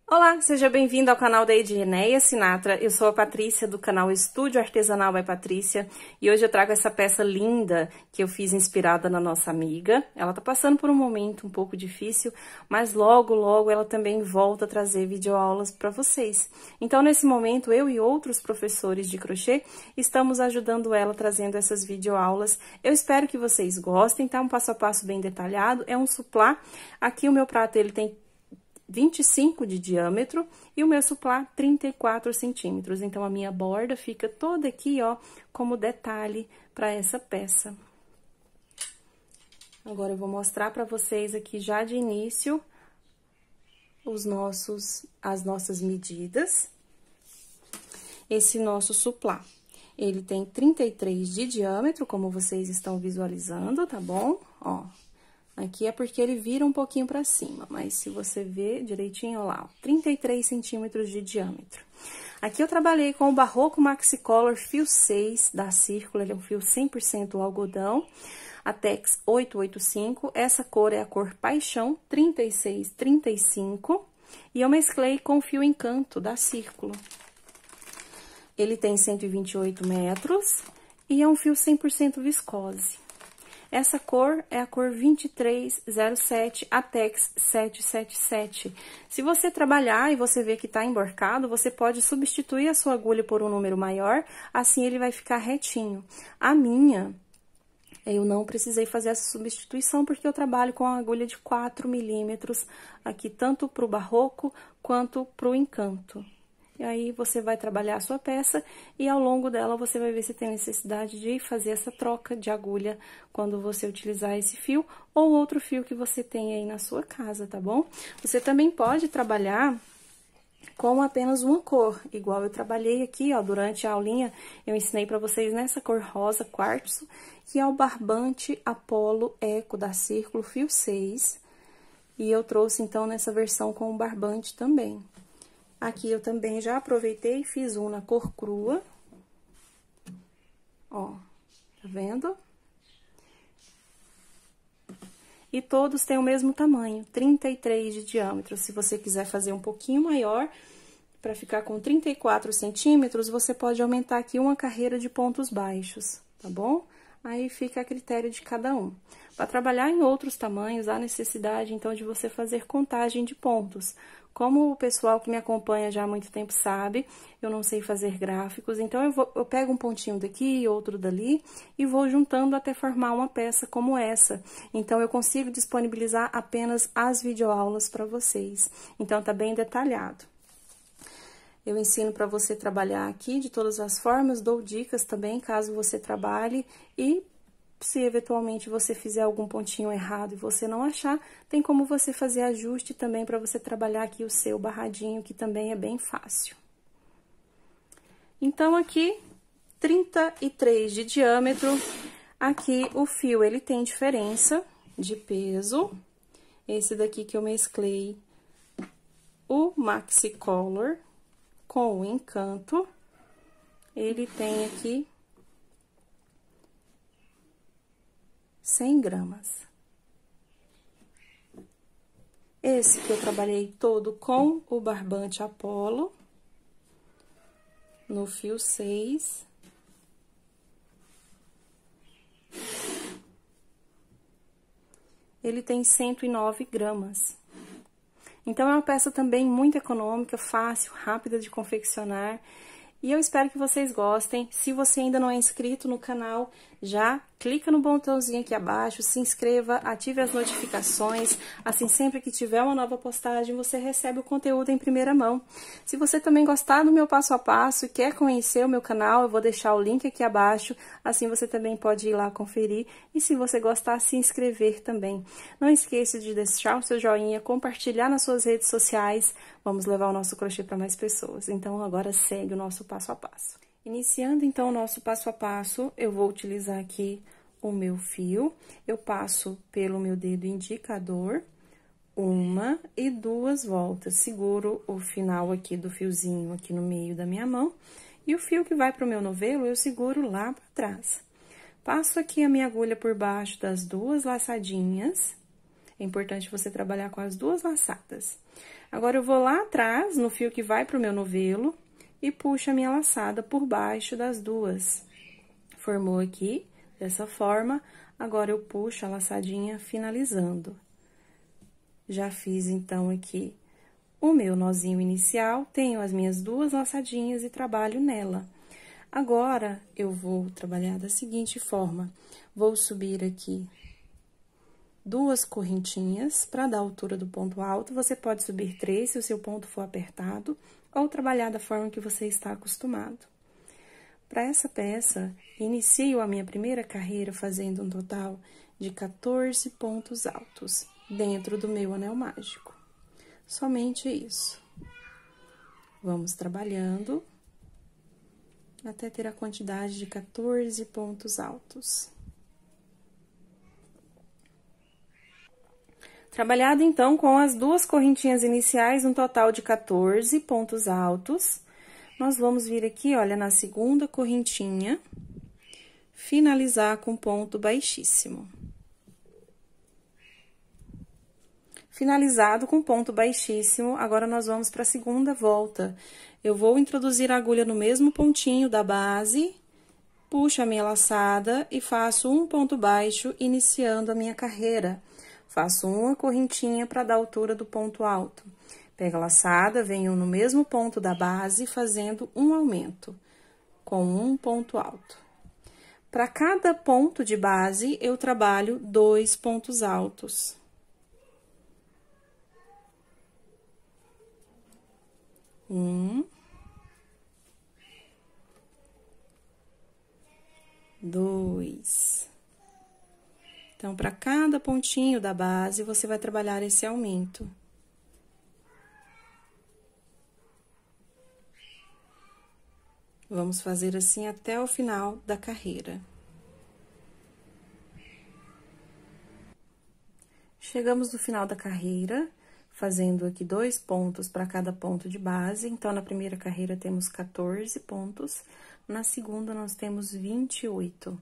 Olá, seja bem-vindo ao canal da Edneia Sinatra. Eu sou a Patrícia do canal Estúdio Artesanal by Patrícia e hoje eu trago essa peça linda que eu fiz inspirada na nossa amiga. Ela tá passando por um momento um pouco difícil, mas logo ela também volta a trazer videoaulas para vocês. Então, nesse momento, eu e outros professores de crochê estamos ajudando ela trazendo essas videoaulas. Eu espero que vocês gostem, tá? Um passo a passo bem detalhado. É um suplá. Aqui o meu prato ele tem 25 de diâmetro e o meu suplá 34 centímetros. Então, a minha borda fica toda aqui, ó, como detalhe para essa peça. Agora, eu vou mostrar para vocês aqui já de início as nossas medidas. Esse nosso suplá, ele tem 33 de diâmetro, como vocês estão visualizando, tá bom? Ó. Aqui é porque ele vira um pouquinho pra cima, mas se você ver direitinho, ó lá, ó, 33 centímetros de diâmetro. Aqui eu trabalhei com o Barroco Maxicolor fio 6 da Círculo, ele é um fio 100% algodão, a Tex 885, essa cor é a cor Paixão 3635, e eu mesclei com o fio Encanto da Círculo. Ele tem 128 metros e é um fio 100% viscose. Essa cor é a cor 2307, Atex 777. Se você trabalhar e você ver que tá emborcado, você pode substituir a sua agulha por um número maior, assim ele vai ficar retinho. A minha, eu não precisei fazer essa substituição, porque eu trabalho com a agulha de 4 milímetros aqui, tanto pro Barroco quanto pro Encanto. E aí, você vai trabalhar a sua peça e ao longo dela você vai ver se tem necessidade de fazer essa troca de agulha quando você utilizar esse fio ou outro fio que você tem aí na sua casa, tá bom? Você também pode trabalhar com apenas uma cor, igual eu trabalhei aqui, ó, durante a aulinha, eu ensinei pra vocês nessa cor rosa quartzo, que é o Barbante Apollo Eco da Círculo fio 6, e eu trouxe então nessa versão com o barbante também. Aqui eu também já aproveitei e fiz um na cor crua. Ó, tá vendo? E todos têm o mesmo tamanho, 33 de diâmetro. Se você quiser fazer um pouquinho maior, para ficar com 34 centímetros, você pode aumentar aqui uma carreira de pontos baixos, tá bom? Aí fica a critério de cada um. Para trabalhar em outros tamanhos, há necessidade, então, de você fazer contagem de pontos. Como o pessoal que me acompanha já há muito tempo sabe, eu não sei fazer gráficos, então eu pego um pontinho daqui e outro dali e vou juntando até formar uma peça como essa. Então, eu consigo disponibilizar apenas as videoaulas para vocês. Então, tá bem detalhado. Eu ensino para você trabalhar aqui de todas as formas, dou dicas também, caso você trabalhe, e se eventualmente você fizer algum pontinho errado e você não achar, tem como você fazer ajuste também para você trabalhar aqui o seu barradinho, que também é bem fácil. Então, aqui, 33 de diâmetro, aqui o fio, ele tem diferença de peso, esse daqui que eu mesclei, o Maxicolor com o Encanto, ele tem aqui 100 gramas. Esse que eu trabalhei todo com o Barbante Apollo, no fio 6. Ele tem 109 gramas. Então, é uma peça também muito econômica, fácil, rápida de confeccionar. E eu espero que vocês gostem. Se você ainda não é inscrito no canal, já clica no botãozinho aqui abaixo, se inscreva, ative as notificações, assim sempre que tiver uma nova postagem, você recebe o conteúdo em primeira mão. Se você também gostar do meu passo a passo e quer conhecer o meu canal, eu vou deixar o link aqui abaixo, assim você também pode ir lá conferir, e se você gostar, se inscrever também. Não esqueça de deixar o seu joinha, compartilhar nas suas redes sociais, vamos levar o nosso crochê para mais pessoas. Então, agora segue o nosso passo a passo. Iniciando, então, o nosso passo a passo, eu vou utilizar aqui o meu fio, eu passo pelo meu dedo indicador, 1 e 2 voltas, seguro o final aqui do fiozinho aqui no meio da minha mão, e o fio que vai pro meu novelo, eu seguro lá pra trás. Passo aqui a minha agulha por baixo das duas laçadinhas, É importante você trabalhar com as duas laçadas. Agora, eu vou lá atrás, no fio que vai pro meu novelo, e puxo a minha laçada por baixo das duas. Formou aqui, dessa forma, agora eu puxo a laçadinha finalizando. Já fiz, então, aqui o meu nozinho inicial, tenho as minhas duas laçadinhas e trabalho nela. Agora, eu vou trabalhar da seguinte forma, vou subir aqui duas correntinhas para dar a altura do ponto alto, você pode subir 3 se o seu ponto for apertado, ou trabalhar da forma que você está acostumado. Para essa peça, inicio a minha primeira carreira fazendo um total de 14 pontos altos dentro do meu anel mágico. Somente isso. Vamos trabalhando até ter a quantidade de 14 pontos altos. Trabalhado, então, com as duas correntinhas iniciais, um total de 14 pontos altos, nós vamos vir aqui, olha, na segunda correntinha, finalizar com ponto baixíssimo. Finalizado com ponto baixíssimo, agora nós vamos para a segunda volta. Eu vou introduzir a agulha no mesmo pontinho da base, puxo a minha laçada e faço um ponto baixo, iniciando a minha carreira. Faço uma correntinha para dar a altura do ponto alto. Pego a laçada, venho no mesmo ponto da base, fazendo um aumento, com um ponto alto. Para cada ponto de base, eu trabalho 2 pontos altos. 1, 2. Então, para cada pontinho da base, você vai trabalhar esse aumento. Vamos fazer assim até o final da carreira. Chegamos no final da carreira, fazendo aqui 2 pontos para cada ponto de base. Então, na primeira carreira, temos 14 pontos, na segunda, nós temos 28.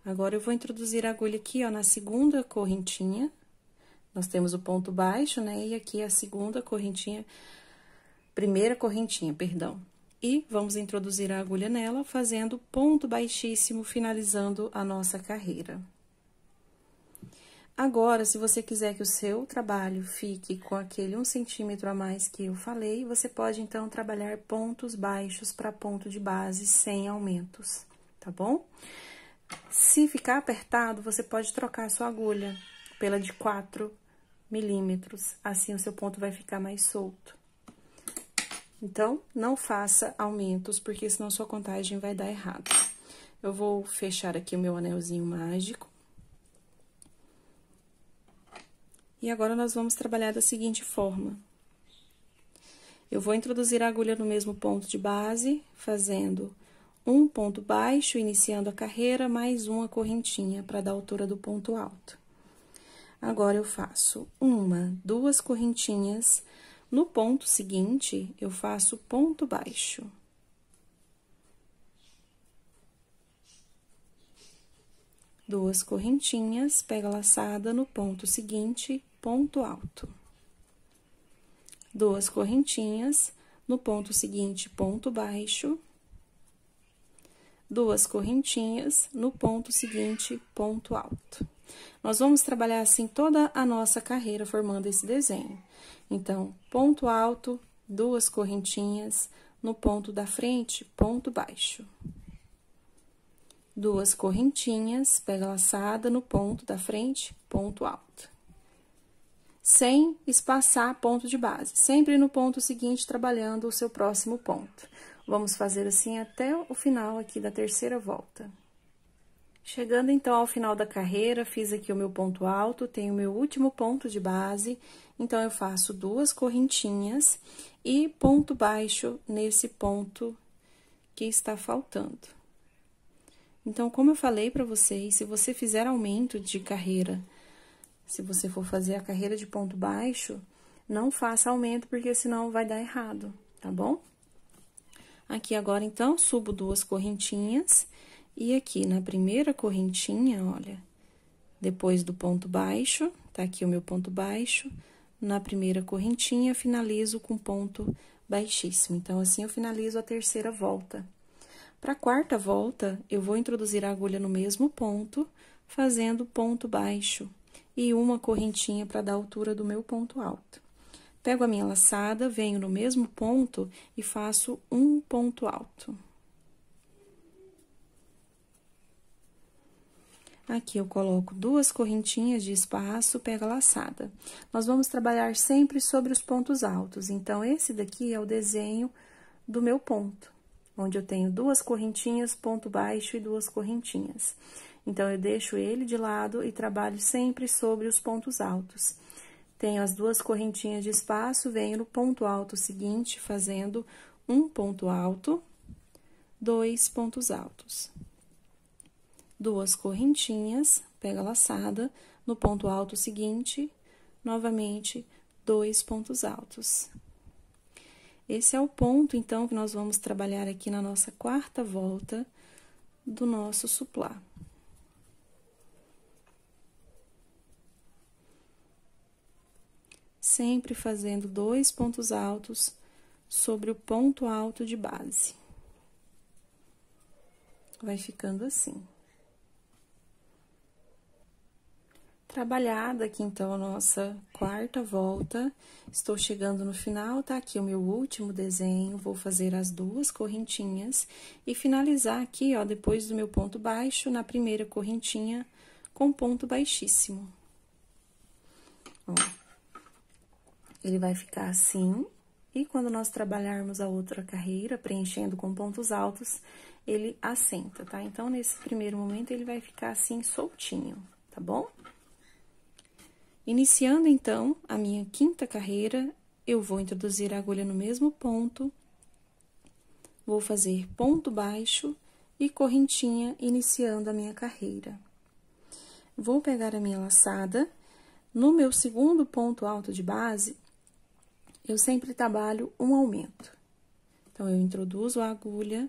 Agora, eu vou introduzir a agulha aqui, ó, na segunda correntinha. Nós temos o ponto baixo, né? E aqui a segunda correntinha, primeira correntinha, perdão. E vamos introduzir a agulha nela, fazendo ponto baixíssimo, finalizando a nossa carreira. Agora, se você quiser que o seu trabalho fique com aquele 1 centímetro a mais que eu falei, você pode, então, trabalhar pontos baixos para ponto de base sem aumentos, tá bom? Se ficar apertado, você pode trocar a sua agulha pela de 4 milímetros, assim o seu ponto vai ficar mais solto. Então, não faça aumentos, porque senão sua contagem vai dar errado. Eu vou fechar aqui o meu anelzinho mágico. E agora, nós vamos trabalhar da seguinte forma. Eu vou introduzir a agulha no mesmo ponto de base, fazendo um ponto baixo, iniciando a carreira, mais uma correntinha para dar a altura do ponto alto. Agora, eu faço 1, 2 correntinhas. No ponto seguinte, eu faço ponto baixo. Duas correntinhas, pego a laçada no ponto seguinte, ponto alto. 2 correntinhas, no ponto seguinte, ponto baixo. 2 correntinhas, no ponto seguinte, ponto alto. Nós vamos trabalhar assim toda a nossa carreira, formando esse desenho. Então, ponto alto, 2 correntinhas, no ponto da frente, ponto baixo. 2 correntinhas, pega a laçada no ponto da frente, ponto alto. Sem espaçar ponto de base, sempre no ponto seguinte, trabalhando o seu próximo ponto. Vamos fazer assim até o final aqui da terceira volta. Chegando, então, ao final da carreira, fiz aqui o meu ponto alto, tenho o meu último ponto de base, então, eu faço 2 correntinhas e ponto baixo nesse ponto que está faltando. Então, como eu falei para vocês, se você fizer aumento de carreira, se você for fazer a carreira de ponto baixo, não faça aumento, porque senão vai dar errado, tá bom? Aqui agora, então, subo 2 correntinhas, e aqui na primeira correntinha, olha, Depois do ponto baixo, tá aqui o meu ponto baixo, na primeira correntinha, finalizo com ponto baixíssimo. Então, assim, eu finalizo a terceira volta. Para a quarta volta, eu vou introduzir a agulha no mesmo ponto, fazendo ponto baixo e uma correntinha para dar a altura do meu ponto alto. Pego a minha laçada, venho no mesmo ponto e faço um ponto alto. Aqui eu coloco duas correntinhas de espaço, pego a laçada. Nós vamos trabalhar sempre sobre os pontos altos, então, esse daqui é o desenho do meu ponto, onde eu tenho duas correntinhas, ponto baixo e duas correntinhas. Então, eu deixo ele de lado e trabalho sempre sobre os pontos altos. Tenho as duas correntinhas de espaço, venho no ponto alto seguinte, fazendo um ponto alto, dois pontos altos. Duas correntinhas, pego a laçada, no ponto alto seguinte, novamente, dois pontos altos. Esse é o ponto, então, que nós vamos trabalhar aqui na nossa quarta volta do nosso suplá. Sempre fazendo dois pontos altos sobre o ponto alto de base. Vai ficando assim. Trabalhada aqui, então, a nossa quarta volta, estou chegando no final, tá aqui o meu último desenho, vou fazer as duas correntinhas e finalizar aqui, ó, depois do meu ponto baixo, na primeira correntinha, com ponto baixíssimo. Ó, ele vai ficar assim, e quando nós trabalharmos a outra carreira, preenchendo com pontos altos, ele assenta, tá? Então, nesse primeiro momento, ele vai ficar assim, soltinho, tá bom? Iniciando, então, a minha quinta carreira, eu vou introduzir a agulha no mesmo ponto, vou fazer ponto baixo e correntinha, iniciando a minha carreira. Vou pegar a minha laçada, no meu segundo ponto alto de base, eu sempre trabalho um aumento. Então, eu introduzo a agulha,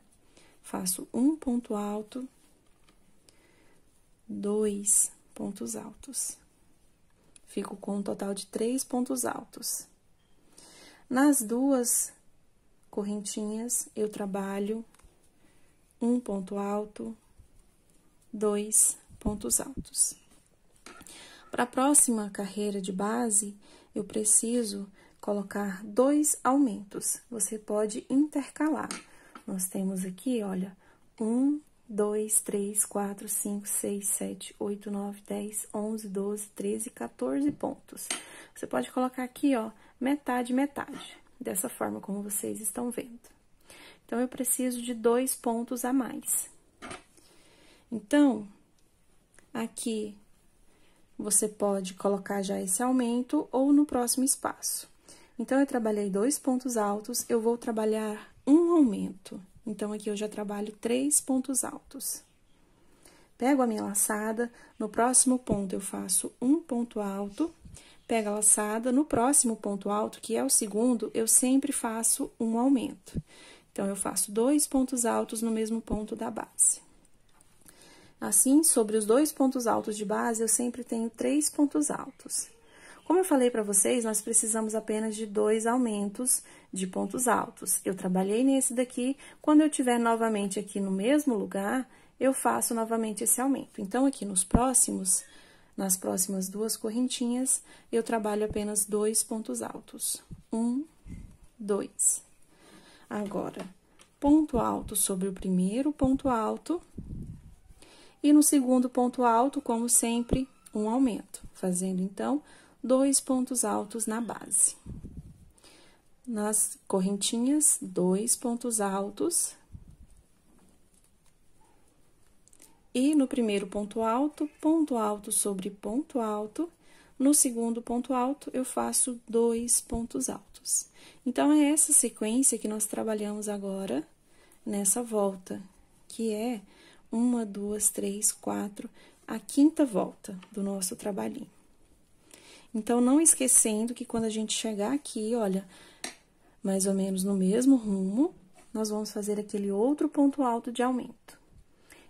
faço um ponto alto, dois pontos altos. Fico com um total de 3 pontos altos. Nas duas correntinhas, eu trabalho um ponto alto, 2 pontos altos. Para a próxima carreira de base, eu preciso colocar 2 aumentos. Você pode intercalar. Nós temos aqui, olha, 1, 2, 3, 4, 5, 6, 7, 8, 9, 10, 11, 12, 13, 14 pontos. Você pode colocar aqui, ó, metade, metade, dessa forma como vocês estão vendo. Então, eu preciso de 2 pontos a mais. Então, aqui, você pode colocar já esse aumento ou no próximo espaço. Então, eu trabalhei 2 pontos altos, eu vou trabalhar um aumento. Então, aqui eu já trabalho 3 pontos altos. Pego a minha laçada, no próximo ponto eu faço um ponto alto, pego a laçada, no próximo ponto alto, que é o segundo, eu sempre faço um aumento. Então, eu faço 2 pontos altos no mesmo ponto da base. Assim, sobre os 2 pontos altos de base, eu sempre tenho 3 pontos altos. Como eu falei para vocês, nós precisamos apenas de 2 aumentos de pontos altos. Eu trabalhei nesse daqui, quando eu tiver novamente aqui no mesmo lugar, eu faço novamente esse aumento. Então, aqui nas próximas 2 correntinhas, eu trabalho apenas 2 pontos altos. 1, 2. Agora, ponto alto sobre o primeiro ponto alto. E no segundo ponto alto, como sempre, um aumento. Fazendo, então, 2 pontos altos na base. Nas correntinhas, 2 pontos altos. E no primeiro ponto alto sobre ponto alto. No segundo ponto alto, eu faço 2 pontos altos. Então, é essa sequência que nós trabalhamos agora nessa volta, que é 1, 2, 3, 4, a quinta volta do nosso trabalhinho. Então, não esquecendo que quando a gente chegar aqui, olha, mais ou menos no mesmo rumo, nós vamos fazer aquele outro ponto alto de aumento.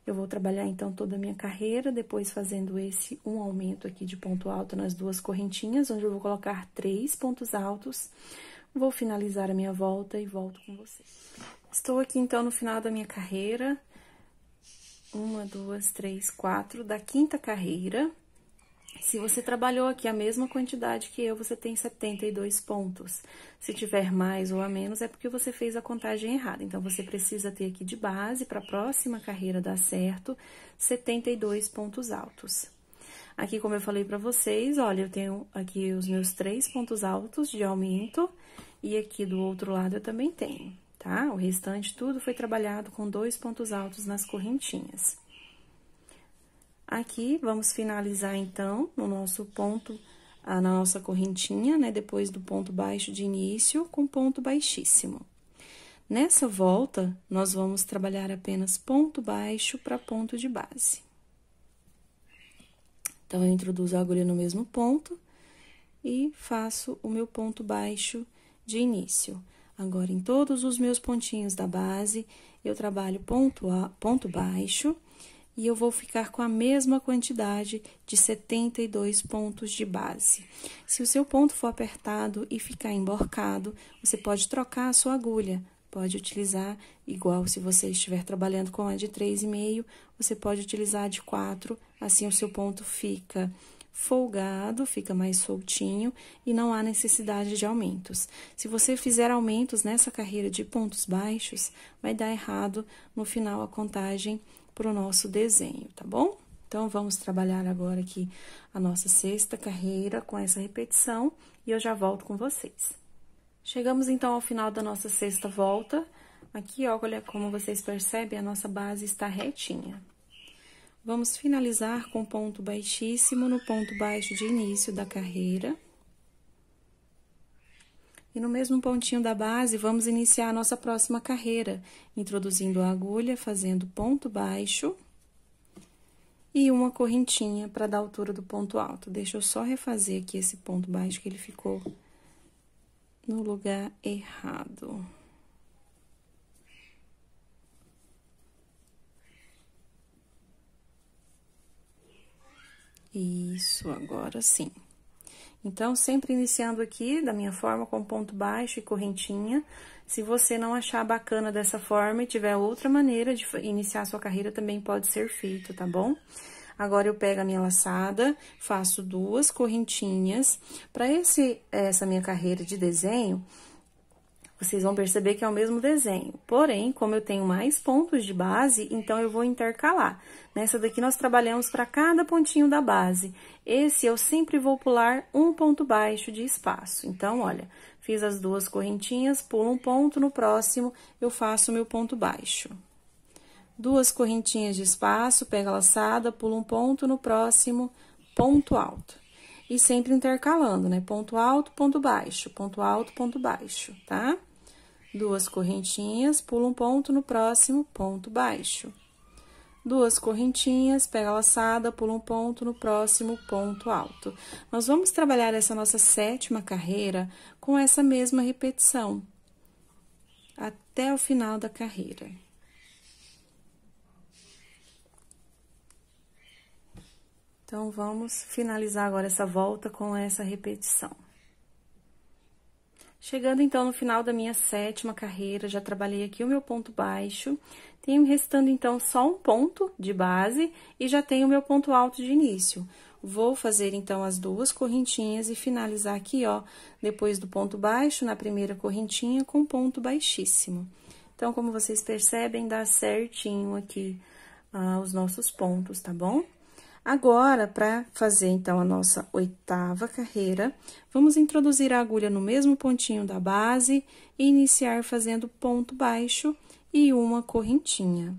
Eu vou trabalhar, então, toda a minha carreira, depois fazendo esse um aumento aqui de ponto alto nas duas correntinhas, onde eu vou colocar 3 pontos altos. Vou finalizar a minha volta e volto com vocês. Estou aqui, então, no final da minha carreira. 1, 2, 3, 4, da quinta carreira. Se você trabalhou aqui a mesma quantidade que eu, você tem 72 pontos. Se tiver mais ou a menos, é porque você fez a contagem errada. Então, você precisa ter aqui de base, para a próxima carreira dar certo, 72 pontos altos. Aqui, como eu falei para vocês, olha, eu tenho aqui os meus 3 pontos altos de aumento, e aqui do outro lado eu também tenho, tá? O restante tudo foi trabalhado com 2 pontos altos nas correntinhas. Aqui, vamos finalizar, então, no nosso ponto, na nossa correntinha, né? Depois do ponto baixo de início, com ponto baixíssimo. Nessa volta, nós vamos trabalhar apenas ponto baixo para ponto de base. Então, eu introduzo a agulha no mesmo ponto e faço o meu ponto baixo de início. Agora, em todos os meus pontinhos da base, eu trabalho ponto baixo. E eu vou ficar com a mesma quantidade de 72 pontos de base. Se o seu ponto for apertado e ficar emborcado, você pode trocar a sua agulha. Pode utilizar igual se você estiver trabalhando com a de 3,5, você pode utilizar a de 4, assim o seu ponto fica folgado, fica mais soltinho e não há necessidade de aumentos. Se você fizer aumentos nessa carreira de pontos baixos, vai dar errado no final a contagem para o nosso desenho, tá bom? Então, vamos trabalhar agora aqui a nossa sexta carreira com essa repetição e eu já volto com vocês. Chegamos, então, ao final da nossa sexta volta. Aqui, ó, olha como vocês percebem, a nossa base está retinha. Vamos finalizar com ponto baixíssimo no ponto baixo de início da carreira. E no mesmo pontinho da base, vamos iniciar a nossa próxima carreira, introduzindo a agulha, fazendo ponto baixo e uma correntinha para dar a altura do ponto alto. Deixa eu só refazer aqui esse ponto baixo, que ele ficou no lugar errado. Isso, agora sim. Então, sempre iniciando aqui da minha forma com ponto baixo e correntinha. Se você não achar bacana dessa forma e tiver outra maneira de iniciar a sua carreira, também pode ser feito, tá bom? Agora, eu pego a minha laçada, faço 2 correntinhas. Para essa minha carreira de desenho, vocês vão perceber que é o mesmo desenho. Porém, como eu tenho mais pontos de base, então eu vou intercalar. Nessa daqui, nós trabalhamos para cada pontinho da base. Esse, eu sempre vou pular um ponto baixo de espaço. Então, olha, fiz as 2 correntinhas, pulo um ponto, no próximo, eu faço o meu ponto baixo. 2 correntinhas de espaço, pego a laçada, pulo um ponto, no próximo, ponto alto. E sempre intercalando, né? Ponto alto, ponto baixo, ponto alto, ponto baixo, tá? 2 correntinhas, pulo um ponto, no próximo, ponto baixo. 2 correntinhas, pega a laçada, pula um ponto, no próximo, ponto alto. Nós vamos trabalhar essa nossa 7ª carreira com essa mesma repetição, até o final da carreira. Então, vamos finalizar agora essa volta com essa repetição. Chegando, então, no final da minha 7ª carreira, já trabalhei aqui o meu ponto baixo, tenho restando, então, só um ponto de base e já tenho o meu ponto alto de início. Vou fazer, então, as 2 correntinhas e finalizar aqui, ó, depois do ponto baixo, na primeira correntinha, com ponto baixíssimo. Então, como vocês percebem, dá certinho aqui os nossos pontos, tá bom? Agora, para fazer, então, a nossa 8ª carreira, vamos introduzir a agulha no mesmo pontinho da base e iniciar fazendo ponto baixo e uma correntinha.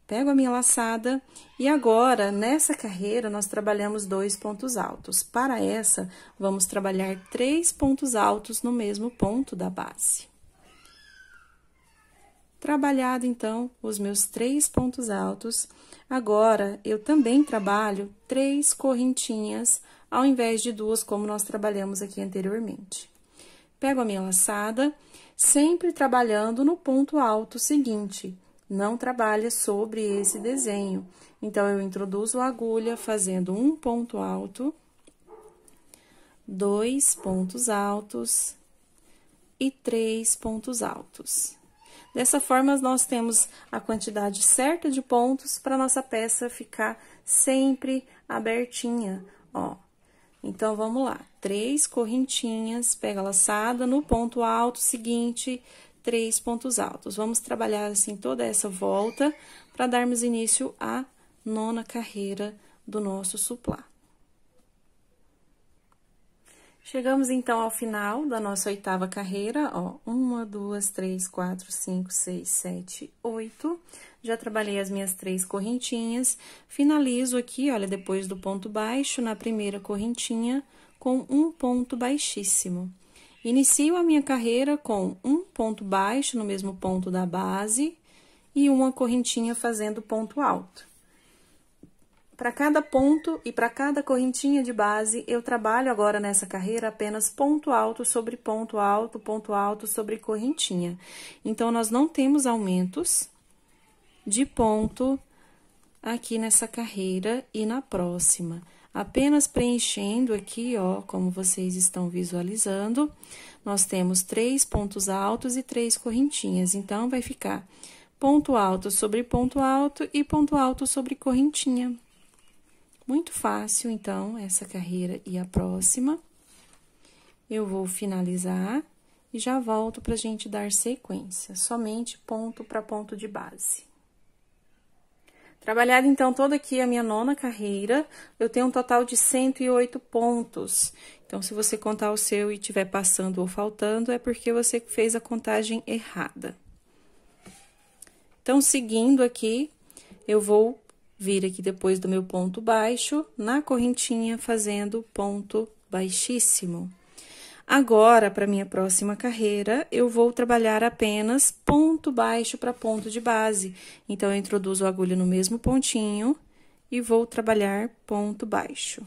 Pego a minha laçada e agora, nessa carreira, nós trabalhamos 2 pontos altos. Para essa, vamos trabalhar 3 pontos altos no mesmo ponto da base. Trabalhado, então, os meus 3 pontos altos, agora, eu também trabalho 3 correntinhas, ao invés de 2, como nós trabalhamos aqui anteriormente. Pego a minha laçada, sempre trabalhando no ponto alto seguinte. não trabalha sobre esse desenho. Então, eu introduzo a agulha fazendo um ponto alto, 2 pontos altos e 3 pontos altos. Dessa forma, nós temos a quantidade certa de pontos para nossa peça ficar sempre abertinha, ó. Então, vamos lá. 3 correntinhas, pega a laçada no ponto alto seguinte, 3 pontos altos. Vamos trabalhar assim toda essa volta para darmos início à 9ª carreira do nosso suplá. Chegamos, então, ao final da nossa 8ª carreira, ó, 1, 2, 3, 4, 5, 6, 7, 8. Já trabalhei as minhas 3 correntinhas, finalizo aqui, olha, depois do ponto baixo, na primeira correntinha, com um ponto baixíssimo. Inicio a minha carreira com um ponto baixo no mesmo ponto da base e uma correntinha fazendo ponto alto. Para cada ponto e para cada correntinha de base, eu trabalho agora nessa carreira apenas ponto alto sobre ponto alto sobre correntinha. Então, nós não temos aumentos de ponto aqui nessa carreira e na próxima. Apenas preenchendo aqui, ó, como vocês estão visualizando, nós temos 3 pontos altos e 3 correntinhas. Então, vai ficar ponto alto sobre ponto alto e ponto alto sobre correntinha. Muito fácil, então, essa carreira e a próxima. Eu vou finalizar e já volto pra gente dar sequência, somente ponto para ponto de base. Trabalhada, então, toda aqui a minha 9ª carreira, eu tenho um total de 108 pontos. Então, se você contar o seu e estiver passando ou faltando, é porque você fez a contagem errada. Então, seguindo aqui, eu vou vir aqui depois do meu ponto baixo, na correntinha, fazendo ponto baixíssimo. Agora, para minha próxima carreira, eu vou trabalhar apenas ponto baixo para ponto de base. Então, eu introduzo a agulha no mesmo pontinho e vou trabalhar ponto baixo.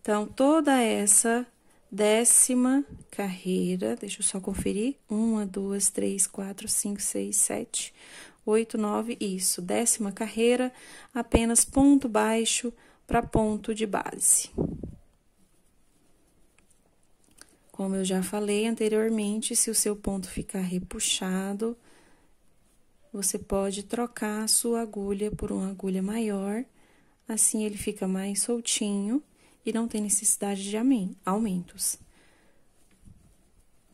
Então, toda essa 10ª carreira, deixa eu só conferir, 1, 2, 3, 4, 5, 6, 7, 8, 9, isso, 10ª carreira, apenas ponto baixo para ponto de base. Como eu já falei anteriormente, se o seu ponto ficar repuxado, você pode trocar a sua agulha por uma agulha maior, assim ele fica mais soltinho e não tem necessidade de aumentos.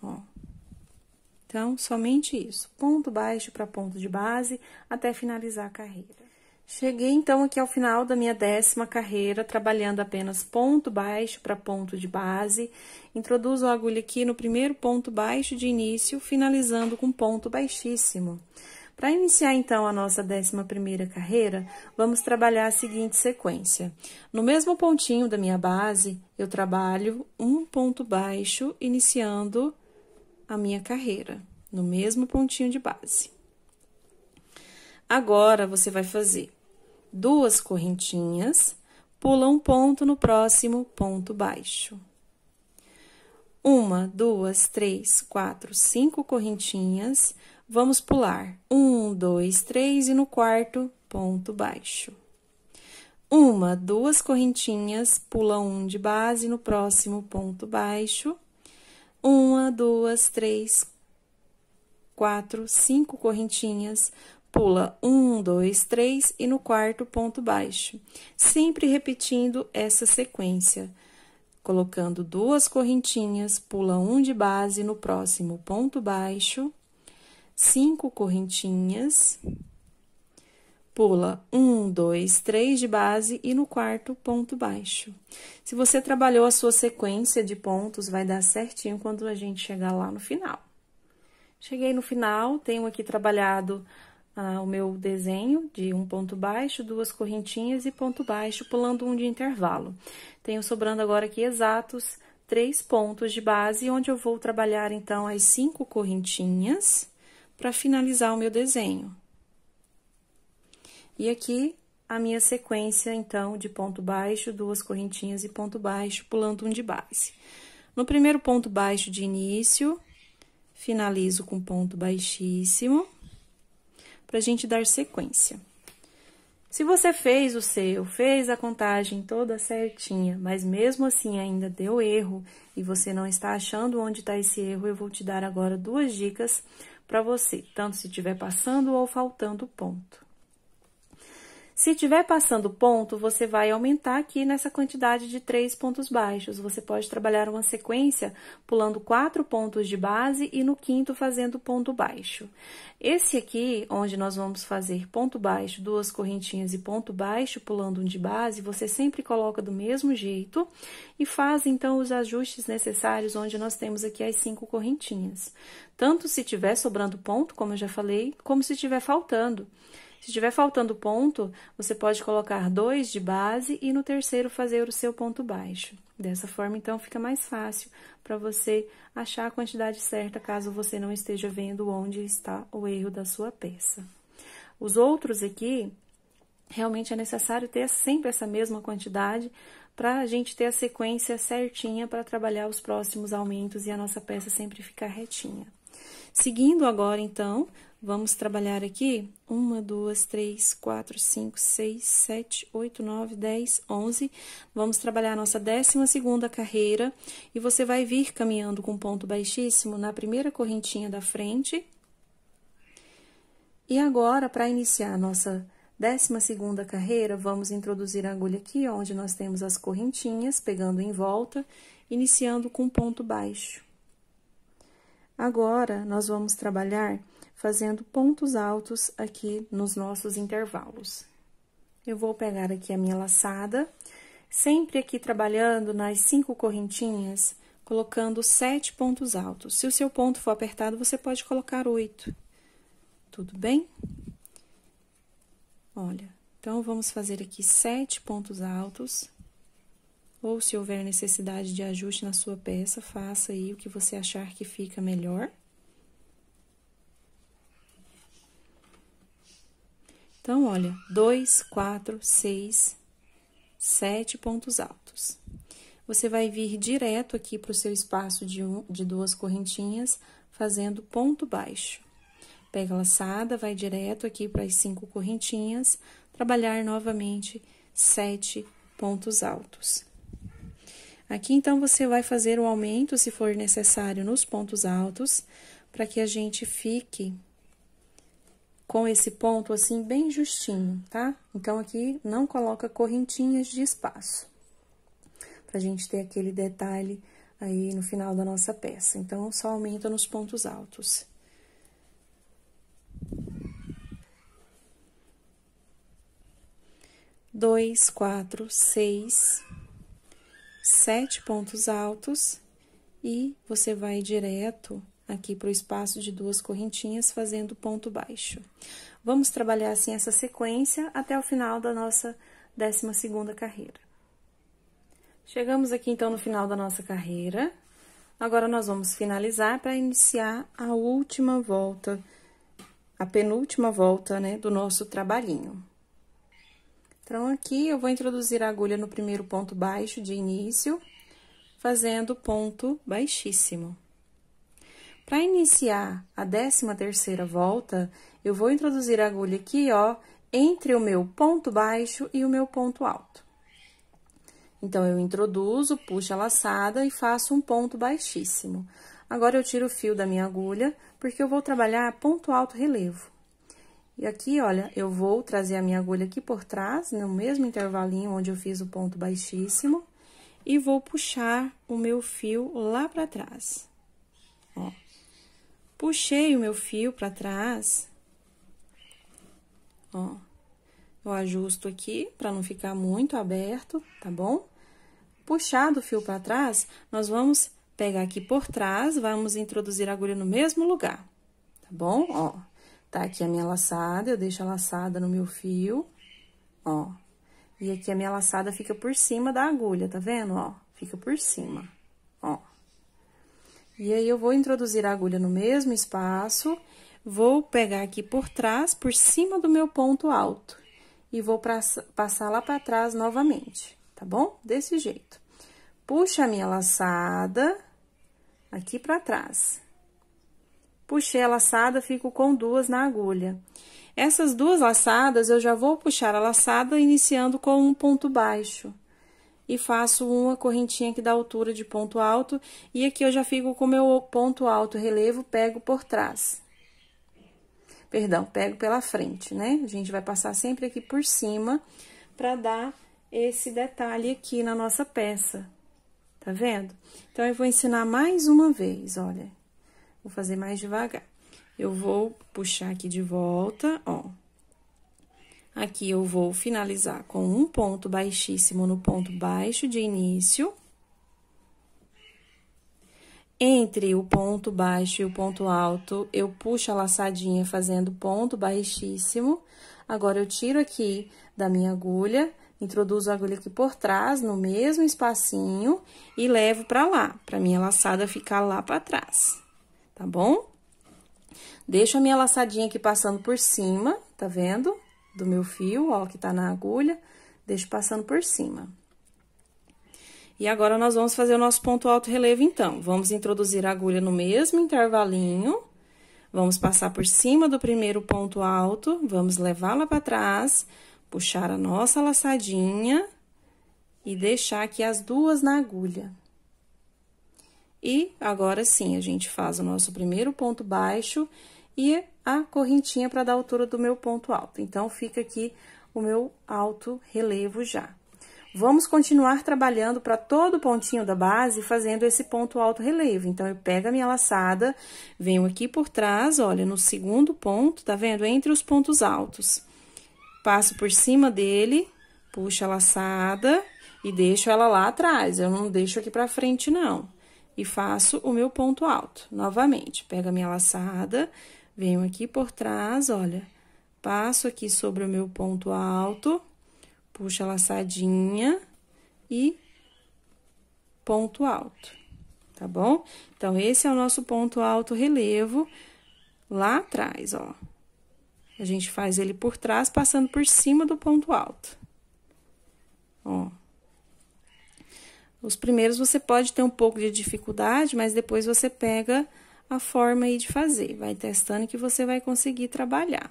Ó. Então, somente isso, ponto baixo para ponto de base, até finalizar a carreira. Cheguei, então, aqui ao final da minha 10ª carreira, trabalhando apenas ponto baixo para ponto de base. Introduzo a agulha aqui no primeiro ponto baixo de início, finalizando com ponto baixíssimo. Para iniciar, então, a nossa 11ª carreira, vamos trabalhar a seguinte sequência. No mesmo pontinho da minha base, eu trabalho um ponto baixo, iniciando a minha carreira, no mesmo pontinho de base. Agora, você vai fazer 2 correntinhas, pula um ponto no próximo ponto baixo. 1, 2, 3, 4, 5 correntinhas, vamos pular 1, 2, 3 e no quarto, ponto baixo. 1, 2 correntinhas, pula um de base no próximo ponto baixo. 1, 2, 3, 4, 5 correntinhas, pula 1, 2, 3 e no quarto ponto baixo. Sempre repetindo essa sequência, colocando 2 correntinhas, pula um de base no próximo ponto baixo, 5 correntinhas, pula 1, 2, 3 de base e no quarto ponto baixo. Se você trabalhou a sua sequência de pontos, vai dar certinho quando a gente chegar lá no final. Cheguei no final, tenho aqui trabalhado o meu desenho de um ponto baixo, 2 correntinhas e ponto baixo, pulando um de intervalo. Tenho sobrando agora aqui exatos 3 pontos de base, onde eu vou trabalhar, então, as 5 correntinhas para finalizar o meu desenho. E aqui, a minha sequência, então, de ponto baixo, 2 correntinhas e ponto baixo, pulando um de base. No primeiro ponto baixo de início, finalizo com ponto baixíssimo. pra gente dar sequência. Se você fez o seu, fez a contagem toda certinha, mas mesmo assim ainda deu erro e você não está achando onde está esse erro, eu vou te dar agora 2 dicas para você, tanto se estiver passando ou faltando ponto. Se estiver passando ponto, você vai aumentar aqui nessa quantidade de 3 pontos baixos. Você pode trabalhar uma sequência pulando 4 pontos de base e no 5º fazendo ponto baixo. Esse aqui, onde nós vamos fazer ponto baixo, 2 correntinhas e ponto baixo, pulando um de base, você sempre coloca do mesmo jeito e faz, então, os ajustes necessários, onde nós temos aqui as 5 correntinhas. Tanto se tiver sobrando ponto, como eu já falei, como se estiver faltando. Se estiver faltando ponto, você pode colocar 2 de base e no 3º fazer o seu ponto baixo. Dessa forma, então, fica mais fácil para você achar a quantidade certa, caso você não esteja vendo onde está o erro da sua peça. Os outros aqui, realmente é necessário ter sempre essa mesma quantidade para a gente ter a sequência certinha para trabalhar os próximos aumentos e a nossa peça sempre ficar retinha. Seguindo agora, então, vamos trabalhar aqui 1, 2, 3, 4, 5, 6, 7, 8, 9, 10, 11. Vamos trabalhar a nossa 12ª carreira e você vai vir caminhando com ponto baixíssimo na primeira correntinha da frente. E agora, para iniciar a nossa 12ª carreira, vamos introduzir a agulha aqui, onde nós temos as correntinhas, pegando em volta, iniciando com ponto baixo. Agora, nós vamos trabalhar fazendo pontos altos aqui nos nossos intervalos. Eu vou pegar aqui a minha laçada, sempre aqui trabalhando nas 5 correntinhas, colocando 7 pontos altos. Se o seu ponto for apertado, você pode colocar 8. Tudo bem? Olha, então, vamos fazer aqui 7 pontos altos. Ou, se houver necessidade de ajuste na sua peça, faça aí o que você achar que fica melhor. Então, olha, 2, 4, 6, 7 pontos altos. Você vai vir direto aqui para o seu espaço de 2 correntinhas, fazendo ponto baixo. Pega a laçada, vai direto aqui para as 5 correntinhas, trabalhar novamente 7 pontos altos. Aqui, então, você vai fazer o aumento, se for necessário, nos pontos altos, para que a gente fique com esse ponto, assim, bem justinho, tá? Então, aqui, não coloca correntinhas de espaço, pra gente ter aquele detalhe aí no final da nossa peça. Então, só aumenta nos pontos altos. Dois, 4, 6... 7 pontos altos e você vai direto aqui para o espaço de 2 correntinhas, fazendo ponto baixo. Vamos trabalhar assim essa sequência até o final da nossa 12ª carreira. Chegamos aqui, então, no final da nossa carreira. Agora, nós vamos finalizar para iniciar a última volta, a penúltima volta, né, do nosso trabalhinho. Então, aqui, eu vou introduzir a agulha no primeiro ponto baixo de início, fazendo ponto baixíssimo. Para iniciar a 13ª volta, eu vou introduzir a agulha aqui, ó, entre o meu ponto baixo e o meu ponto alto. Então, eu introduzo, puxo a laçada e faço um ponto baixíssimo. Agora, eu tiro o fio da minha agulha, porque eu vou trabalhar ponto alto relevo. E aqui, olha, eu vou trazer a minha agulha aqui por trás, no mesmo intervalinho onde eu fiz o ponto baixíssimo, e vou puxar o meu fio lá pra trás. Ó, puxei o meu fio pra trás, ó, eu ajusto aqui pra não ficar muito aberto, tá bom? Puxado o fio pra trás, nós vamos pegar aqui por trás, vamos introduzir a agulha no mesmo lugar, tá bom? Ó. Tá aqui a minha laçada, eu deixo a laçada no meu fio, ó. E aqui a minha laçada fica por cima da agulha, tá vendo, ó? Fica por cima, ó. E aí, eu vou introduzir a agulha no mesmo espaço, vou pegar aqui por trás, por cima do meu ponto alto. E vou passar lá pra trás novamente, tá bom? Desse jeito. Puxa a minha laçada aqui pra trás. puxei a laçada, fico com 2 na agulha. Essas 2 laçadas, eu já vou puxar a laçada iniciando com um ponto baixo. E faço uma correntinha aqui da altura de ponto alto, e aqui eu já fico com o meu ponto alto relevo, pego por trás. Perdão, pego pela frente, né? A gente vai passar sempre aqui por cima, pra dar esse detalhe aqui na nossa peça. Tá vendo? Então, eu vou ensinar mais uma vez, olha. Vou fazer mais devagar. Eu vou puxar aqui de volta, ó. Aqui eu vou finalizar com um ponto baixíssimo no ponto baixo de início. Entre o ponto baixo e o ponto alto, eu puxo a laçadinha fazendo ponto baixíssimo. Agora, eu tiro aqui da minha agulha, introduzo a agulha aqui por trás, no mesmo espacinho, e levo pra lá, pra minha laçada ficar lá pra trás, tá bom? Deixo a minha laçadinha aqui passando por cima, tá vendo? Do meu fio, ó, que tá na agulha, deixo passando por cima. E agora, nós vamos fazer o nosso ponto alto relevo, então. Vamos introduzir a agulha no mesmo intervalinho, vamos passar por cima do primeiro ponto alto, vamos levá-la pra trás, puxar a nossa laçadinha e deixar aqui as 2 na agulha. E agora sim, a gente faz o nosso primeiro ponto baixo e a correntinha para dar a altura do meu ponto alto. Então, fica aqui o meu alto relevo já. Vamos continuar trabalhando para todo o pontinho da base, fazendo esse ponto alto relevo. Então, eu pego a minha laçada, venho aqui por trás, olha, no segundo ponto, tá vendo? Entre os pontos altos. Passo por cima dele, puxo a laçada e deixo ela lá atrás. Eu não deixo aqui pra frente, não. E faço o meu ponto alto. Novamente, pego a minha laçada, venho aqui por trás, olha. Passo aqui sobre o meu ponto alto, puxo a laçadinha e ponto alto, tá bom? Então, esse é o nosso ponto alto relevo lá atrás, ó. A gente faz ele por trás, passando por cima do ponto alto. Ó. Os primeiros você pode ter um pouco de dificuldade, mas depois você pega a forma aí de fazer. Vai testando que você vai conseguir trabalhar.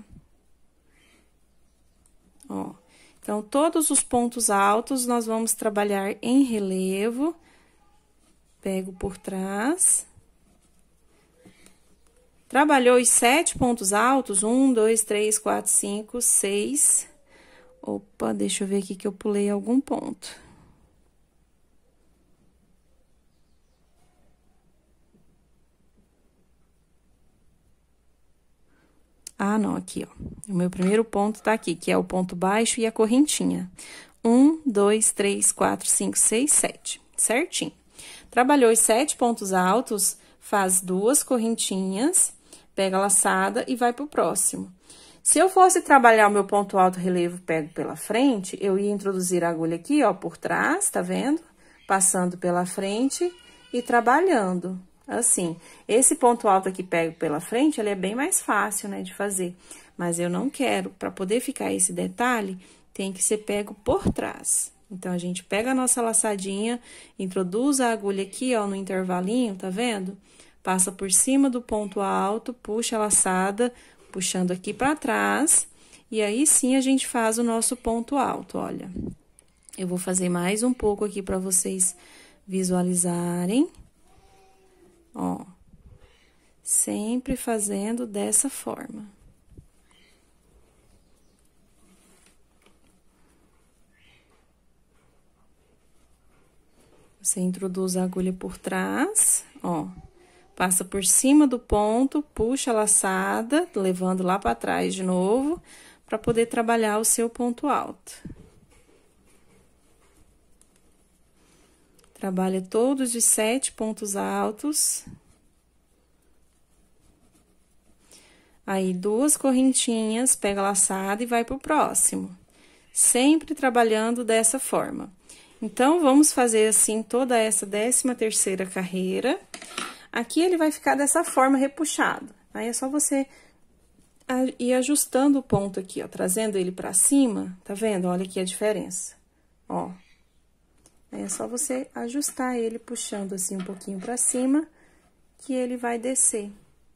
Ó. Então, todos os pontos altos nós vamos trabalhar em relevo. Pego por trás. Trabalhou os 7 pontos altos, 1, 2, 3, 4, 5, 6. Opa, deixa eu ver aqui que eu pulei algum ponto. Ah, não, aqui, ó. O meu primeiro ponto tá aqui, que é o ponto baixo e a correntinha. 1, 2, 3, 4, 5, 6, 7. Certinho. Trabalhou os 7 pontos altos, faz 2 correntinhas, pega a laçada e vai pro próximo. Se eu fosse trabalhar o meu ponto alto relevo, pego pela frente, eu ia introduzir a agulha aqui, ó, por trás, tá vendo? Passando pela frente e trabalhando. Assim, esse ponto alto aqui pego pela frente, ele é bem mais fácil, né, de fazer. Mas eu não quero, para poder ficar esse detalhe, tem que ser pego por trás. Então, a gente pega a nossa laçadinha, introduz a agulha aqui, ó, no intervalinho, tá vendo? Passa por cima do ponto alto, puxa a laçada, puxando aqui pra trás. E aí, sim, a gente faz o nosso ponto alto, olha. Eu vou fazer mais um pouco aqui pra vocês visualizarem. Ó, sempre fazendo dessa forma. Você introduz a agulha por trás, ó, passa por cima do ponto, puxa a laçada, levando lá pra trás de novo, pra poder trabalhar o seu ponto alto. Trabalha todos os 7 pontos altos. Aí, 2 correntinhas, pega a laçada e vai pro próximo. Sempre trabalhando dessa forma. Então, vamos fazer assim toda essa 13ª carreira. Aqui, ele vai ficar dessa forma, repuxado. Aí, é só você ir ajustando o ponto aqui, ó, trazendo ele pra cima, tá vendo? Olha aqui a diferença, ó. É só você ajustar ele, puxando assim um pouquinho pra cima, que ele vai descer,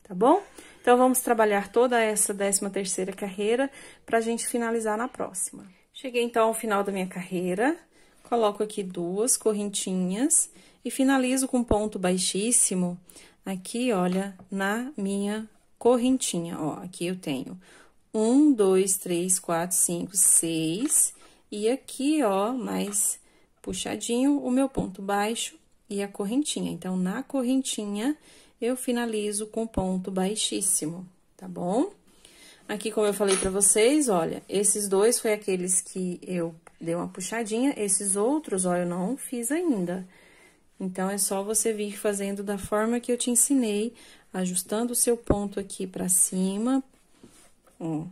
tá bom? Então, vamos trabalhar toda essa 13ª carreira pra gente finalizar na próxima. Cheguei, então, ao final da minha carreira, coloco aqui 2 correntinhas e finalizo com ponto baixíssimo aqui, olha, na minha correntinha, ó. Aqui eu tenho 1, 2, 3, 4, 5, 6, e aqui, ó, mais puxadinho, o meu ponto baixo e a correntinha. Então, na correntinha, eu finalizo com ponto baixíssimo, tá bom? Aqui, como eu falei pra vocês, olha, esses 2 foi aqueles que eu dei uma puxadinha, esses outros, ó, eu não fiz ainda. Então, é só você vir fazendo da forma que eu te ensinei, ajustando o seu ponto aqui pra cima, ó,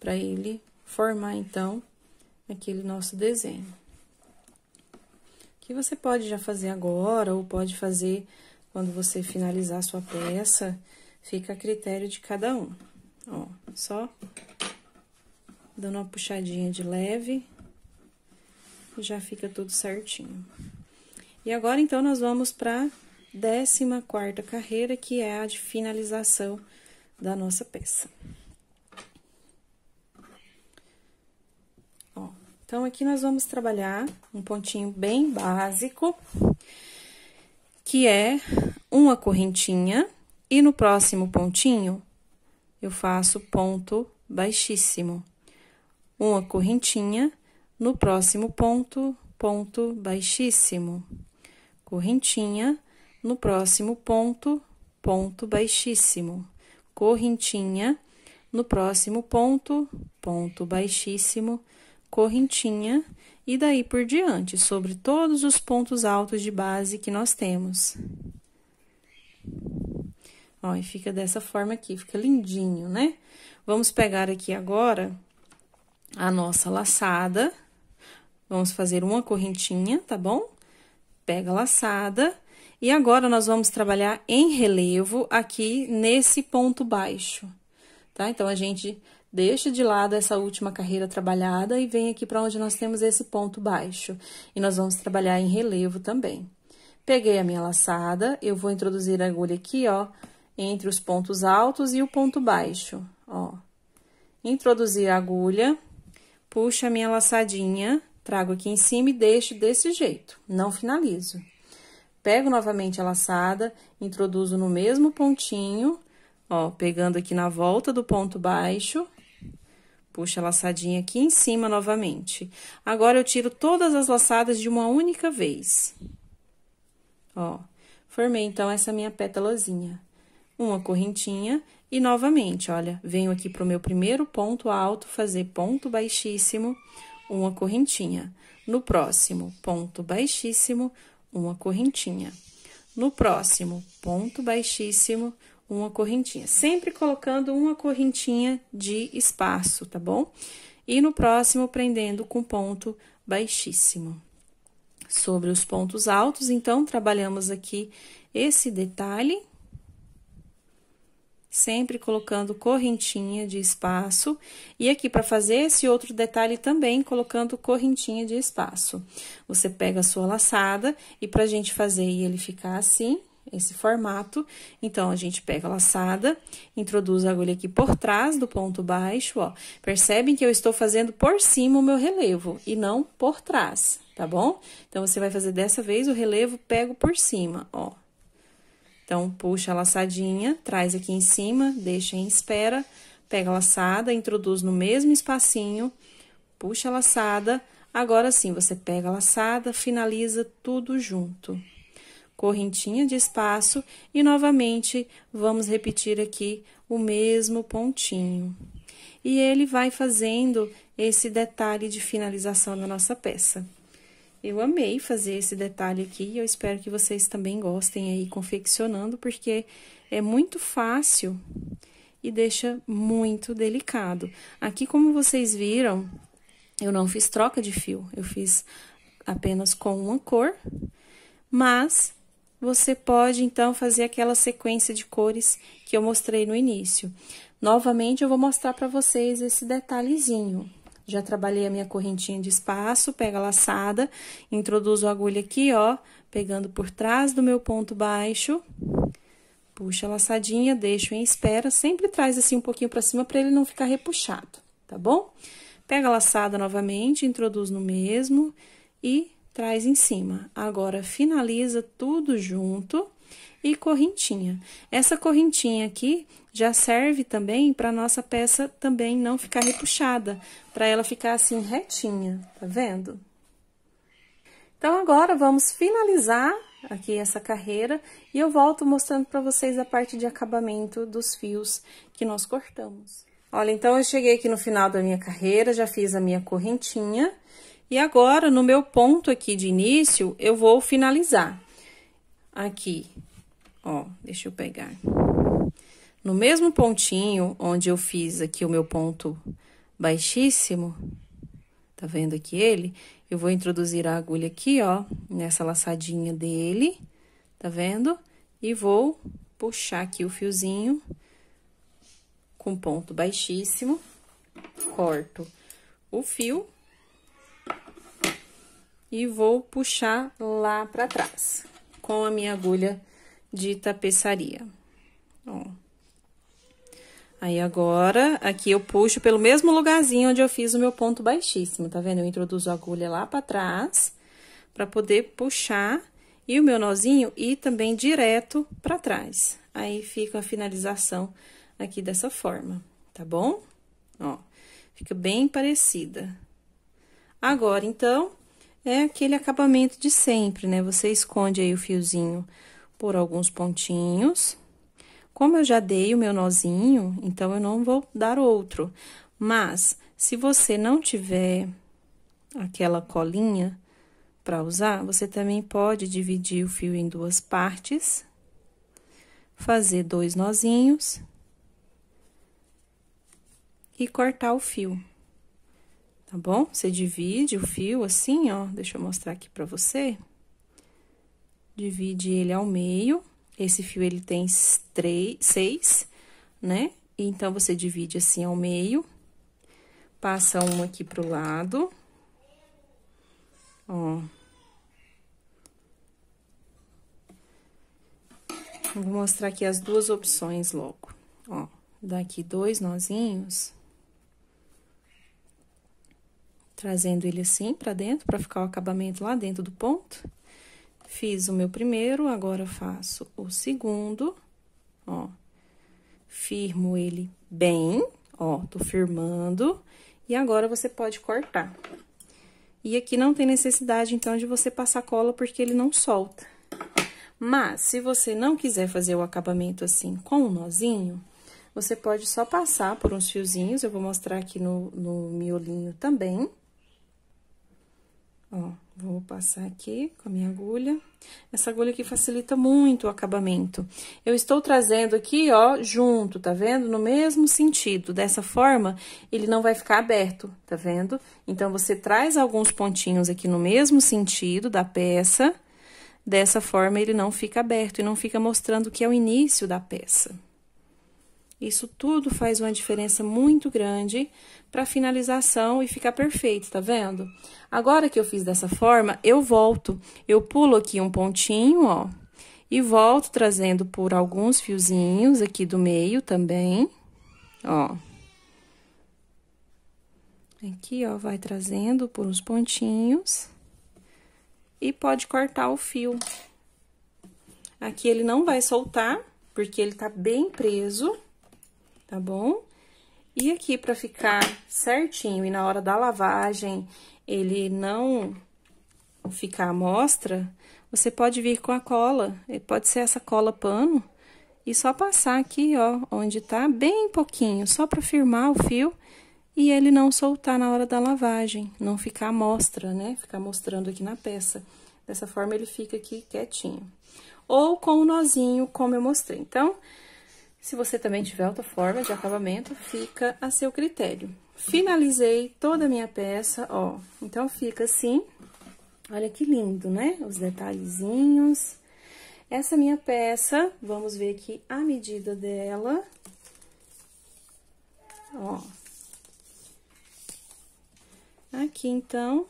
pra ele formar, então, aquele nosso desenho. Que você pode já fazer agora, ou pode fazer quando você finalizar a sua peça, fica a critério de cada um. Ó, só dando uma puxadinha de leve, já fica tudo certinho. E agora, então, nós vamos para 14ª carreira, que é a de finalização da nossa peça. Ó, então, aqui nós vamos trabalhar um pontinho bem básico, que é uma correntinha, e no próximo pontinho, eu faço ponto baixíssimo. Uma correntinha, no próximo ponto, ponto baixíssimo. Correntinha, no próximo ponto, ponto baixíssimo. Correntinha, no próximo ponto, ponto baixíssimo. Correntinha, e daí por diante, sobre todos os pontos altos de base que nós temos. Ó, e fica dessa forma aqui, fica lindinho, né? Vamos pegar aqui agora a nossa laçada. Vamos fazer uma correntinha, tá bom? Pega a laçada. E agora, nós vamos trabalhar em relevo aqui nesse ponto baixo, tá? Então, a gente deixa de lado essa última carreira trabalhada e vem aqui para onde nós temos esse ponto baixo. E nós vamos trabalhar em relevo também. Peguei a minha laçada, eu vou introduzir a agulha aqui, ó, entre os pontos altos e o ponto baixo, ó. Introduzir a agulha, puxo a minha laçadinha, trago aqui em cima e deixo desse jeito, não finalizo. Pego novamente a laçada, introduzo no mesmo pontinho, ó, pegando aqui na volta do ponto baixo, puxo a laçadinha aqui em cima novamente. Agora, eu tiro todas as laçadas de uma única vez. Ó, formei, então, essa minha pétalazinha. Uma correntinha e, novamente, olha, venho aqui pro meu primeiro ponto alto, fazer ponto baixíssimo, uma correntinha. No próximo, ponto baixíssimo, uma correntinha. No próximo, ponto baixíssimo, uma correntinha. Sempre colocando uma correntinha de espaço, tá bom? E no próximo, prendendo com ponto baixíssimo. Sobre os pontos altos, então, trabalhamos aqui esse detalhe. Sempre colocando correntinha de espaço. E aqui, para fazer esse outro detalhe também, colocando correntinha de espaço. Você pega a sua laçada e pra gente fazer ele ficar assim, esse formato, então, a gente pega a laçada, introduz a agulha aqui por trás do ponto baixo, ó. Percebem que eu estou fazendo por cima o meu relevo e não por trás, tá bom? Então, você vai fazer dessa vez o relevo, pego por cima, ó. Então, puxa a laçadinha, traz aqui em cima, deixa em espera, pega a laçada, introduz no mesmo espacinho, puxa a laçada, agora sim, você pega a laçada, finaliza tudo junto. Correntinha de espaço e, novamente, vamos repetir aqui o mesmo pontinho. E ele vai fazendo esse detalhe de finalização da nossa peça. Eu amei fazer esse detalhe aqui e eu espero que vocês também gostem aí confeccionando, porque é muito fácil e deixa muito delicado. Aqui, como vocês viram, eu não fiz troca de fio, eu fiz apenas com uma cor, mas você pode, então, fazer aquela sequência de cores que eu mostrei no início. Novamente, eu vou mostrar para vocês esse detalhezinho. Já trabalhei a minha correntinha de espaço, pego a laçada, introduzo a agulha aqui, ó, pegando por trás do meu ponto baixo, Puxa a laçadinha, deixo em espera, sempre traz assim um pouquinho pra cima pra ele não ficar repuxado, tá bom? Pega a laçada novamente, introduz no mesmo e traz em cima. Agora, finaliza tudo junto e correntinha. Essa correntinha aqui já serve também pra nossa peça também não ficar repuxada, pra ela ficar assim retinha, tá vendo? Então, agora, vamos finalizar aqui essa carreira e eu volto mostrando pra vocês a parte de acabamento dos fios que nós cortamos. Olha, então, eu cheguei aqui no final da minha carreira, já fiz a minha correntinha e agora, no meu ponto aqui de início, eu vou finalizar. Aqui, ó, deixa eu pegar. No mesmo pontinho onde eu fiz aqui o meu ponto baixíssimo, tá vendo aqui ele? Eu vou introduzir a agulha aqui, ó, nessa laçadinha dele, tá vendo? E vou puxar aqui o fiozinho com ponto baixíssimo, corto o fio e vou puxar lá pra trás, com a minha agulha de tapeçaria, ó. Aí, agora, aqui eu puxo pelo mesmo lugarzinho onde eu fiz o meu ponto baixíssimo, tá vendo? Eu introduzo a agulha lá pra trás, pra poder puxar, e o meu nozinho ir também direto pra trás. Aí, fica a finalização aqui dessa forma, tá bom? Ó, fica bem parecida. Agora, então, é aquele acabamento de sempre, né? Você esconde aí o fiozinho por alguns pontinhos. Como eu já dei o meu nozinho, então, eu não vou dar outro. Mas, se você não tiver aquela colinha para usar, você também pode dividir o fio em duas partes, fazer 2 nozinhos e cortar o fio, tá bom? Você divide o fio assim, ó, deixa eu mostrar aqui para você. Divide ele ao meio. Esse fio, ele tem 6, né? Então, você divide assim ao meio, passa um aqui pro lado, ó. Vou mostrar aqui as duas opções logo, ó. Dá aqui 2 nozinhos, trazendo ele assim pra dentro, pra ficar o acabamento lá dentro do ponto. Fiz o meu primeiro, agora eu faço o segundo, ó. Firmo ele bem, ó, tô firmando. E agora, você pode cortar. E aqui não tem necessidade, então, de você passar cola, porque ele não solta. Mas, se você não quiser fazer o acabamento assim com um nozinho, você pode só passar por uns fiozinhos, eu vou mostrar aqui no miolinho também. Ó, vou passar aqui com a minha agulha. Essa agulha aqui facilita muito o acabamento. Eu estou trazendo aqui, ó, junto, tá vendo? No mesmo sentido. Dessa forma, ele não vai ficar aberto, tá vendo? Então, você traz alguns pontinhos aqui no mesmo sentido da peça. Dessa forma, ele não fica aberto e não fica mostrando que é o início da peça. Isso tudo faz uma diferença muito grande para finalização e ficar perfeito, tá vendo? Agora que eu fiz dessa forma, eu volto, eu pulo aqui um pontinho, ó, e volto trazendo por alguns fiozinhos aqui do meio também, ó. Aqui, ó, vai trazendo por uns pontinhos e pode cortar o fio. Aqui ele não vai soltar, porque ele tá bem preso, tá bom? E aqui, pra ficar certinho e na hora da lavagem ele não ficar à mostra, você pode vir com a cola, pode ser essa cola pano, e só passar aqui, ó, onde tá, bem pouquinho, só pra firmar o fio e ele não soltar na hora da lavagem, não ficar à mostra, né? Ficar mostrando aqui na peça. Dessa forma, ele fica aqui quietinho. Ou com o nozinho, como eu mostrei. Então, se você também tiver outra forma de acabamento, fica a seu critério. Finalizei toda a minha peça, ó. Então, fica assim. Olha que lindo, né? Os detalhezinhos. Essa minha peça, vamos ver aqui a medida dela. Ó. Aqui, então.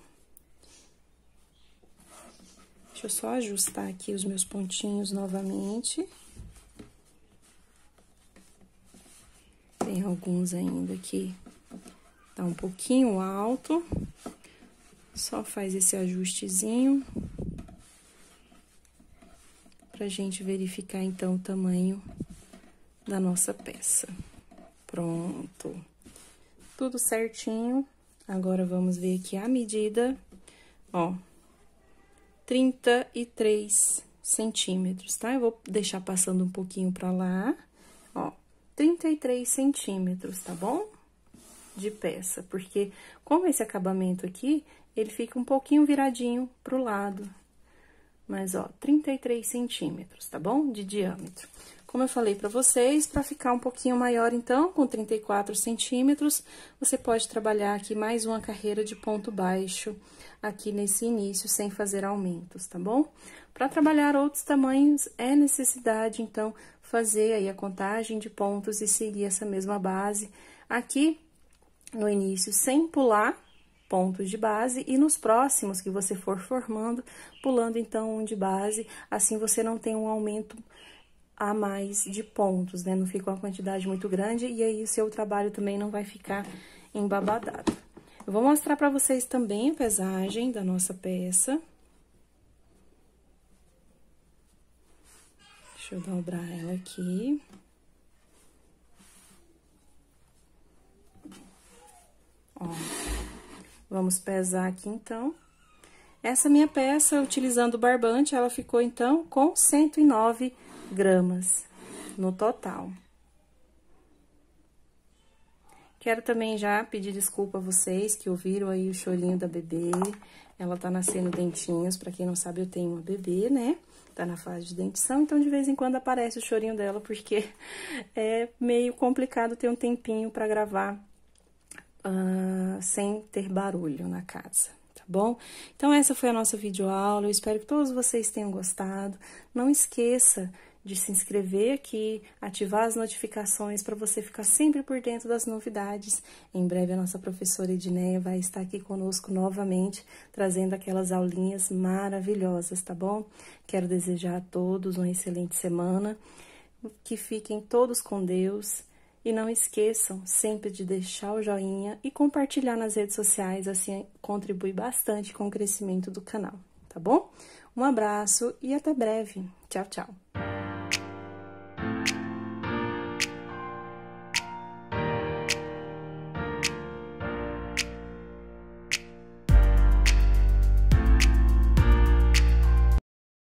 Deixa eu só ajustar aqui os meus pontinhos novamente. alguns ainda que tá um pouquinho alto. Só faz esse ajustezinho pra gente verificar, então, o tamanho da nossa peça. Pronto. Tudo certinho. Agora, vamos ver aqui a medida, ó, 33 centímetros, tá? Eu vou deixar passando um pouquinho pra lá, ó, 33 centímetros, tá bom? De peça, porque como esse acabamento aqui, ele fica um pouquinho viradinho pro lado. Mas, ó, 33 centímetros, tá bom? De diâmetro. Como eu falei pra vocês, pra ficar um pouquinho maior, então, com 34 centímetros, você pode trabalhar aqui mais uma carreira de ponto baixo aqui nesse início, sem fazer aumentos, tá bom? Pra trabalhar outros tamanhos, é necessidade, então, fazer aí a contagem de pontos e seguir essa mesma base aqui no início, sem pular pontos de base, e nos próximos que você for formando, pulando, então, um de base, assim você não tem um aumento a mais de pontos, né? Não fica uma quantidade muito grande, e aí o seu trabalho também não vai ficar embabadado. Eu vou mostrar pra vocês também a pesagem da nossa peça. Deixa eu dobrar ela aqui. Ó, vamos pesar aqui, então. Essa minha peça, utilizando o barbante, ela ficou, então, com 109 gramas no total. Quero também já pedir desculpa a vocês que ouviram aí o chorinho da bebê. Ela tá nascendo dentinhos, pra quem não sabe, eu tenho uma bebê, né? Tá na fase de dentição, então de vez em quando aparece o chorinho dela, porque é meio complicado ter um tempinho pra gravar sem ter barulho na casa. Bom? Então, essa foi a nossa videoaula, eu espero que todos vocês tenham gostado. Não esqueça de se inscrever aqui, ativar as notificações para você ficar sempre por dentro das novidades. Em breve, a nossa professora Edneia vai estar aqui conosco novamente, trazendo aquelas aulinhas maravilhosas, tá bom? Quero desejar a todos uma excelente semana, que fiquem todos com Deus. E não esqueçam sempre de deixar o joinha e compartilhar nas redes sociais, assim contribui bastante com o crescimento do canal, tá bom? Um abraço e até breve. Tchau, tchau!